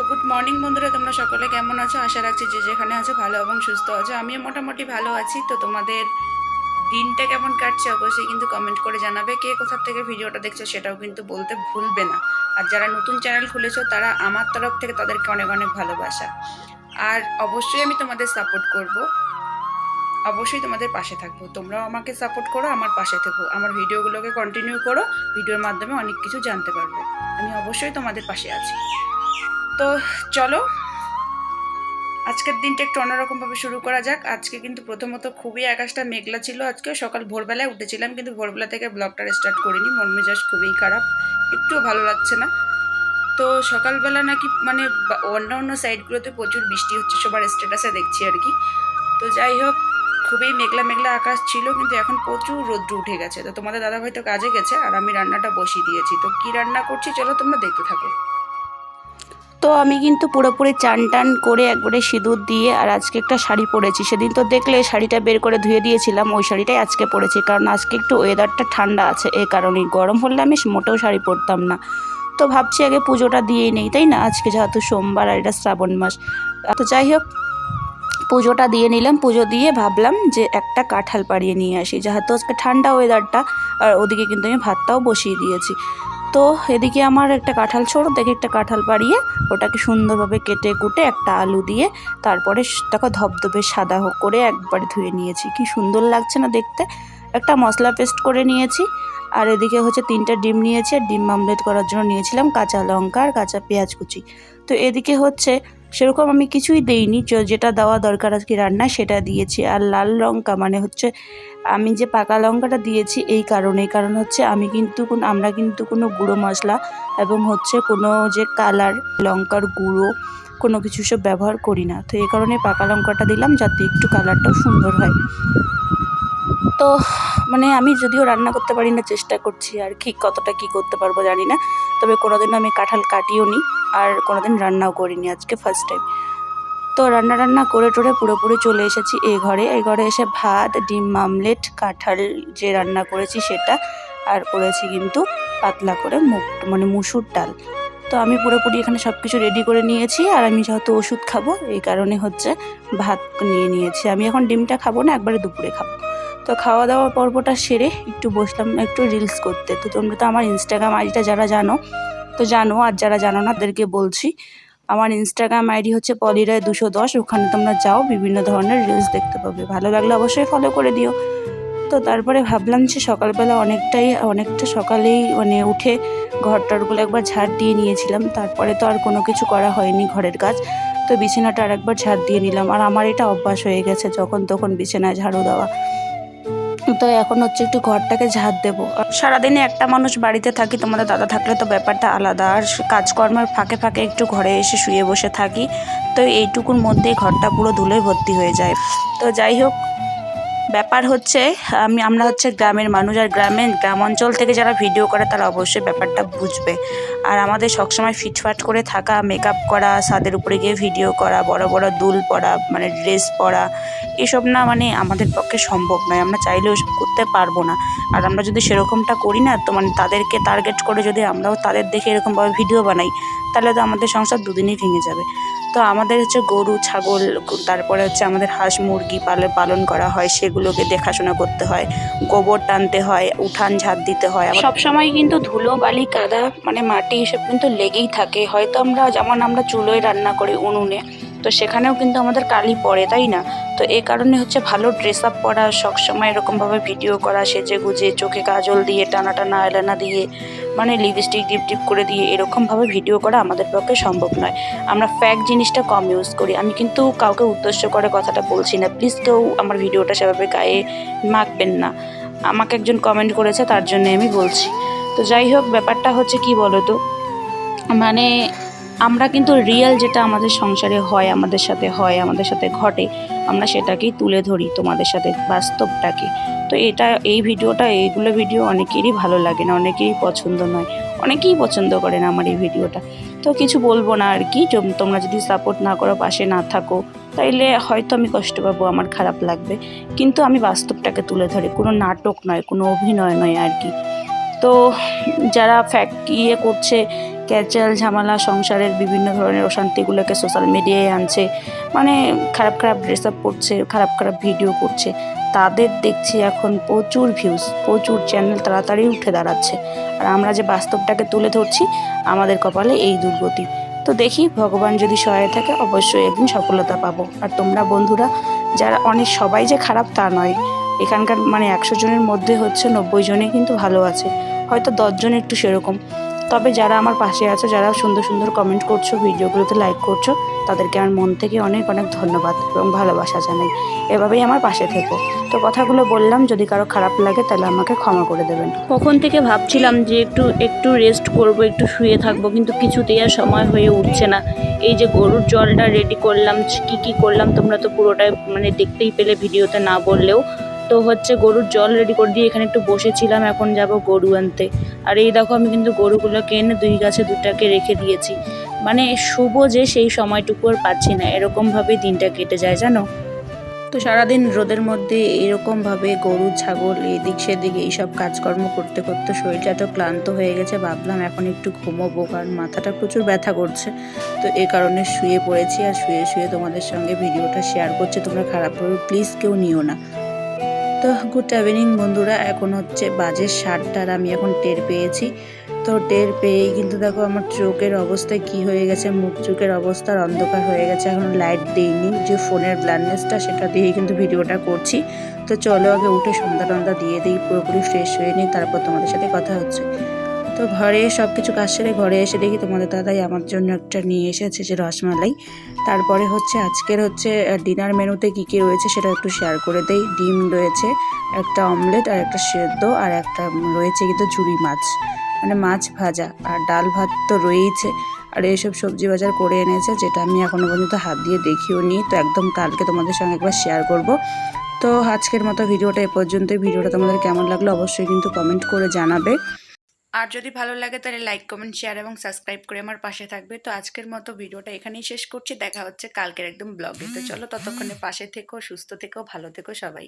Good morning বন্ধুরা, তোমরা সকলে কেমন আছো? আশা রাখছি যে যেখানে আছো ভালো এবং সুস্থ আছো। আমিও মোটামুটি ভালো আছি। তো তোমাদের দিনটা কেমন কাটছে অবশ্যই কিন্তু কমেন্ট করে জানাবে। কে কোথা থেকে ভিডিওটা দেখছো সেটাও কিন্তু বলতে ভুলবে না। আর যারা নতুন চ্যানেল খুলেছো তারা আমার তরফ থেকে তাদেরকে অনেক অনেক ভালোবাসা। আর অবশ্যই আমি তোমাদের সাপোর্ট করব, অবশ্যই তোমাদের পাশে থাকবো। তোমরাও আমাকে সাপোর্ট করো, আমার পাশে থেকো, আমার ভিডিওগুলোকে কন্টিনিউ করো। ভিডিওর মাধ্যমে অনেক কিছু জানতে পারবে। আমি অবশ্যই তোমাদের পাশে আছি। তো চলো আজকের দিনটা একটু অন্যরকমভাবে শুরু করা যাক। আজকে কিন্তু প্রথমত খুবই আকাশটা মেঘলা ছিল। আজকে সকাল ভোরবেলায় উঠেছিলাম, কিন্তু ভোরবেলা থেকে ব্লগটা স্টার্ট করিনি। মন মেজাজ খুবই খারাপ, একটুও ভালো লাগছে না। তো সকালবেলা নাকি মানে অন্য অন্য সাইডগুলোতে প্রচুর বৃষ্টি হচ্ছে, সবার স্ট্যাটাসে দেখছি আর কি। তো যাই হোক, খুবই মেঘলা মেঘলা আকাশ ছিল, কিন্তু এখন প্রচুর রোদ্র উঠে গেছে। তো তোমাদের দাদা ভাই তো কাজে গেছে আর আমি রান্নাটা বসিয়ে দিয়েছি। তো কি রান্না করছি চলো তোমরা দেখতে থাকো। তো আমি কিন্তু পুরোপুরি চান টান করে একবারে সিঁদুর দিয়ে আর আজকে একটা শাড়ি পরেছি। সেদিন তো দেখলে শাড়িটা বের করে ধুয়ে দিয়েছিলাম, ওই শাড়িটাই আজকে পরেছি, কারণ আজকে একটু ওয়েদারটা ঠান্ডা আছে। এই কারণেই, গরম হলে আমি মোটেও শাড়ি পরতাম না। তো ভাবছি আগে পুজোটা দিয়েই নেই, তাই না? আজকে যেহেতু সোমবার আর এটা শ্রাবণ মাস। তো যাই হোক, পুজোটা দিয়ে নিলাম। পুজো দিয়ে ভাবলাম যে একটা কাঁঠাল পাড়িয়ে নিয়ে আসি, যেহেতু আজকে ঠান্ডা ওয়েদারটা। আর ওদিকে কিন্তু আমি ভাতটাও বসিয়ে দিয়েছি। তো এদিকে আমার একটা কাঁঠাল, ছোট দেখে একটা কাঁঠাল পাড়িয়ে ওটাকে সুন্দরভাবে কেটে কুটে একটা আলু দিয়ে তারপরে তাকে ধবধবে সাদা করে একবারে ধুয়ে নিয়েছি। কি সুন্দর লাগছে না দেখতে। একটা মশলা পেস্ট করে নিয়েছি। আর এদিকে হচ্ছে 3টে ডিম নিয়েছি, আর ডিম আমলেট করার জন্য নিয়েছিলাম কাঁচা লঙ্কা আর কাঁচা পেঁয়াজ কুচি। তো এদিকে হচ্ছে সেরকম আমি কিছুই দেইনি, যেটা দেওয়া দরকার আজকে রান্নায় সেটা দিয়েছি। আর লাল লঙ্কা মানে হচ্ছে আমি যে পাকা লঙ্কাটা দিয়েছি এই কারণ হচ্ছে আমরা কিন্তু কোনো গুঁড়ো মশলা এবং হচ্ছে কোনো যে কালার লঙ্কার গুঁড়ো কোনো কিছু সব ব্যবহার করি না। তো এই কারণে পাকা লঙ্কাটা দিলাম, যাতে একটু কালারটাও সুন্দর হয়। তো মানে আমি যদিও রান্না করতে পারি না, চেষ্টা করছি আর কি, কতটা কি করতে পারবো জানি না। তবে কোনোদিন আমি কাঁঠাল কাটিও নি আর কোনোদিন রান্নাও করিনি, আজকে ফার্স্ট টাইম। তো রান্না করে টোরে পুরোপুরি চলে এসেছি এই ঘরে এসে ভাত, ডিম আমলেট, কাঁঠাল যে রান্না করেছি সেটা, আর করেছি কিন্তু পাতলা করে মুসুর ডাল। তো আমি পুরোপুরি এখানে সব কিছু রেডি করে নিয়েছি। আর আমি যেহেতু ওষুধ খাবো এই কারণে হচ্ছে ভাত নিয়ে নিয়েছি। আমি এখন ডিমটা খাবো না, একবারে দুপুরে খাবো। তো খাওয়া দাওয়া পর্বটা সেরে একটু বসলাম একটু রিলস করতে। তো তোমরা তো আমার ইনস্টাগ্রাম আইডিটা যারা জানো তো জানো, আর যারা জানো না তাদেরকে বলছি, আমার ইনস্টাগ্রাম আইডি হচ্ছে পলিরায়210। ওখানে তোমরা যাও, বিভিন্ন ধরনের রিলস দেখতে পাবে। ভালো লাগলে অবশ্যই ফলো করে দিও। তো তারপরে ভাবলাম যে সকালবেলা অনেকটা সকালেই মানে উঠে ঘরটারগুলো একবার ঝাড় দিয়ে নিয়েছিলাম। তারপরে তো আর কোনো কিছু করা হয়নি ঘরের কাজ। তো বিছানাটা আরেকবার ঝাড় দিয়ে নিলাম। আর আমার এটা অভ্যাস হয়ে গেছে যখন তখন বিছানায় ঝাড়ু দেওয়া। তো এখন হচ্ছে একটু ঘরটাকে ঝাড় দেবো। সারাদিনে একটা মানুষ বাড়িতে থাকি, তোমাদের দাদা থাকলে তো ব্যাপারটা আলাদা। আর কাজকর্মের ফাঁকে ফাঁকে একটু ঘরে এসে শুয়ে বসে থাকি, তো এইটুকুর মধ্যেই ঘরটা পুরো ধুলোয় ভর্তি হয়ে যায়। তো যাই হোক, ব্যাপার হচ্ছে আমরা হচ্ছে গ্রামের মানুষ, আর গ্রাম অঞ্চল থেকে যারা ভিডিও করে তারা অবশ্যই ব্যাপারটা বুঝবে। আর আমাদের সবসময় ফিটফাট করে থাকা, মেকআপ করা, ছাদের উপরে গিয়ে ভিডিও করা, বড় বড় দুল পরা, মানে ড্রেস পরা, এসব না মানে আমাদের পক্ষে সম্ভব নয়। আমরা চাইলেও এসব করতে পারবো না। আর আমরা যদি সেরকমটা করি না, তো মানে তাদেরকে টার্গেট করে যদি আমরাও তাদের দেখে এরকমভাবে ভিডিও বানাই, তাহলে তো আমাদের সংসার দুদিনই ভেঙে যাবে। তো আমাদের হচ্ছে গরু ছাগল, তারপরে হচ্ছে আমাদের হাঁস মুরগি পালন করা হয়, সেগুলোকে দেখাশোনা করতে হয়, গোবর টানতে হয়, উঠান ঝাড় দিতে হয়। সবসময় কিন্তু ধুলো বালি কাদা মানে মাটি এসব কিন্তু লেগেই থাকে। হয়তো আমরা চুলোয় রান্না করি, উনুনে, তো সেখানেও কিন্তু আমাদের কালি পড়ে, তাই না? তো এই কারণে হচ্ছে ভালো ড্রেস আপ করা, সবসময় এরকমভাবে ভিডিও করা, সেজে গুজে, চোখে কাজল দিয়ে, টানা টানা আয়লানা দিয়ে, মানে লিপস্টিক ডিপ ডিপ করে দিয়ে এরকমভাবে ভিডিও করা আমাদের পক্ষে সম্ভব নয়। আমরা ফ্যাক জিনিসটা কম ইউজ করি। আমি কিন্তু কাউকে উদ্দেশ্য করে কথাটা বলছি না, প্লিজ কেউ আমার ভিডিওটা সেভাবে গায়ে মাখবেন না। আমাকে একজন কমেন্ট করেছে, তার জন্য আমি বলছি। তো যাই হোক, ব্যাপারটা হচ্ছে কি বলো তো, মানে আমরা কিন্তু রিয়েল যেটা আমাদের সংসারে হয়, আমাদের সাথে ঘটে, আমরা সেটাকেই তুলে ধরি তোমাদের সাথে, বাস্তবটাকে। তো এইগুলো ভিডিও অনেকেরই ভালো লাগে না, অনেকেরই পছন্দ নয়, অনেকেই পছন্দ করে না আমার এই ভিডিওটা। তো কিছু বলবো না আর কি। তোমরা যদি সাপোর্ট না করো, পাশে না থাকো, তাইলে হয়তো আমি কষ্ট পাবো, আমার খারাপ লাগবে। কিন্তু আমি বাস্তবটাকে তুলে ধরি, কোনো নাটক নয়, কোনো অভিনয় নয় আর কি। তো যারা করছে ক্যাচাল ঝামেলা সংসারের বিভিন্ন ধরনের অশান্তিগুলোকে সোশ্যাল মিডিয়ায় আনছে, মানে খারাপ খারাপ ড্রেস আপ করছে, খারাপ খারাপ ভিডিও করছে, তাদের দেখছি এখন প্রচুর ভিউজ, প্রচুর চ্যানেল তাড়াতাড়ি উঠে দাঁড়াচ্ছে। আর আমরা যে বাস্তবটাকে তুলে ধরছি, আমাদের কপালে এই দুর্গতি। তো দেখি ভগবান যদি সহায় থাকে অবশ্যই একদিন সফলতা পাবো। আর তোমরা বন্ধুরা যারা অনেক, সবাই যে খারাপ তা নয়, এখানকার মানে 100 জনের মধ্যে হচ্ছে 90 জনই কিন্তু ভালো আছে, হয়তো 10 জন একটু সেরকম। তবে যারা আমার পাশে আছো, যারা সুন্দর সুন্দর কমেন্ট করছো, ভিডিওগুলোতে লাইক করছো, তাদেরকে আমার মন থেকে অনেক অনেক ধন্যবাদ এবং ভালোবাসা জানাই। এভাবেই আমার পাশে থেকো। তো কথাগুলো বললাম, যদি কারো খারাপ লাগে তাহলে আমাকে ক্ষমা করে দেবেন। কখন থেকে ভাবছিলাম যে একটু একটু রেস্ট করব, একটু শুয়ে থাকবো, কিন্তু কিছুতেই আর সময় হয়ে উঠছে না। এই যে গরুর জলটা রেডি করলাম, কি কি করলাম তোমরা তো পুরোটাই মানে দেখতেই পেলে ভিডিওতে না বললেও। তো হচ্ছে গরুর জল রেডি করে দিয়ে এখানে একটু বসেছিলাম, এখন যাব গরু আনতে। আর এই দেখো আমি কিন্তু গরুগুলোকে এনে দুই গাছে দুটাকে রেখে দিয়েছি। মানে শুভ যে সেই সময়টুকু আর পাচ্ছি না, এরকমভাবেই দিনটা কেটে যায় জানো। তো সারাদিন রোদের মধ্যে এরকমভাবে গরু ছাগল এদিক সেদিক এইসব কাজকর্ম করতে করতে শরীরটা এত ক্লান্ত হয়ে গেছে, ভাবলাম এখন একটু ঘুমোবো, কারণ মাথাটা প্রচুর ব্যথা করছে। তো এই কারণে শুয়ে পড়েছি, আর শুয়ে শুয়ে তোমাদের সঙ্গে ভিডিওটা শেয়ার করছি। তোমরা খারাপভাবে প্লিজ কেউ নিও না। তো গুড ইভিনিং বন্ধুরা, এখন হচ্ছে বাজে 7টা, আর আমি এখন টের পেয়েছি। তো টের পেয়েই কিন্তু দেখো আমার চোখের অবস্থায় কি হয়ে গেছে, মুখ চোখের অবস্থার অন্ধকার হয়ে গেছে। এখন লাইট দিইনি, যে ফোনের ব্লাইন্ডনেসটা সেটা দিয়েই কিন্তু ভিডিওটা করছি। তো চলো আগে উঠে সন্ধ্যা টন্ধা দিয়ে দিই, পুরোপুরি ফ্রেশ হয়ে নিই, তারপর তোমাদের সাথে কথা হচ্ছে। তো ঘরে সব কিছু কাজ সেরে ঘরে এসে দেখি তোমাদের দাদাই আমার জন্য একটা নিয়ে এসেছে, যে রসমালাই। তারপরে হচ্ছে আজকের হচ্ছে ডিনার মেনুতে কী কী রয়েছে সেটা একটু শেয়ার করে দেই। ডিম রয়েছে, একটা অমলেট, আর একটা সেদ্ধ, আর একটা রয়েছে কিন্তু ঝুরি মাছ, মানে মাছ ভাজা, আর ডাল ভাত তো রয়েইছে। আর এইসব সবজি বাজার করে এনেছে, যেটা আমি এখনও পর্যন্ত হাত দিয়ে দেখিও নি। তো একদম কালকে তোমাদের সঙ্গে একবার শেয়ার করব। তো আজকের মতো ভিডিওটা এ পর্যন্তই। ভিডিওটা তোমাদের কেমন লাগলো অবশ্যই কিন্তু কমেন্ট করে জানাবে। আর যদি ভালো লাগে তাহলে লাইক কমেন্ট শেয়ার এবং সাবস্ক্রাইব করে আমার পাশে থাকবে। তো আজকের মতো ভিডিওটা এখানেই শেষ করছি, দেখা হচ্ছে কালকের একদম ব্লগে। তো চলো ততক্ষণে পাশে থেকো, সুস্থ থেকো, ভালো থেকো সবাই।